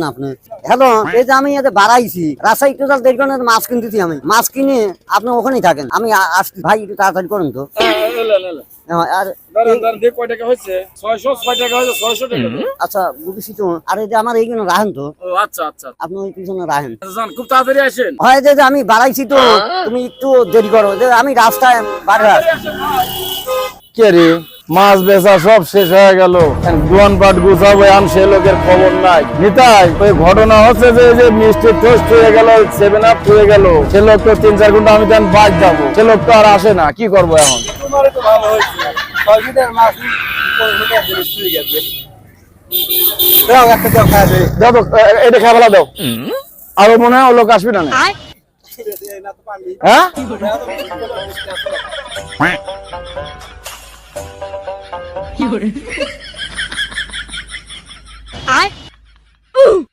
না আপনি হ্যালো, এই যে আমি এতে বাড়াইছি রাজশাহী টোটাল 1.5 ঘন্টা মাছ কিনতেছি। আমি মাছ কিনে আপনি ওখানেই থাকেন, আমি আসছি। ভাই একটু তাড়াতাড়ি করুন তো। আর কয় টাকা হয়েছে? 600 টাকা হয়েছে, 600 টাকা। আচ্ছা বুঝেছি তো। আর এই যে আমার এইগুলো রাখেন তো, ও আচ্ছা আচ্ছা আপনি ওই পিছনে রাখেন। যান, খুব তাড়াতাড়ি আসেন। হয় যে আমি বাড়াইছি তো, তুমি একটু দেরি করো, যে আমি রাস্তায় বাড়া। কে রে, মাছ বেচা সব শেষ হয়ে গেল, দোয়ান পাট গুছাবো এখন সে লোকের খবর নাই। নিতাই ওই ঘটনা হচ্ছে যে এই যে মিষ্টি টোস্ট হয়ে গেল, 7 আপ হয়ে গেল, সে লোক তো 3-4 ঘন্টা আমি তখন বাদ যাবো, সে লোক তো আর আসে না, কি করবো এখন? তোমার তো ভালো হয়েছে, 6 লিটার মাছ চুরি গেছে। দাও একটা দাও, খাওয়া দে। দাও তো, এটা খাই ফেলা দাও। আরো মনে হয় ও লোক আসবে না না? হ্যাঁ কি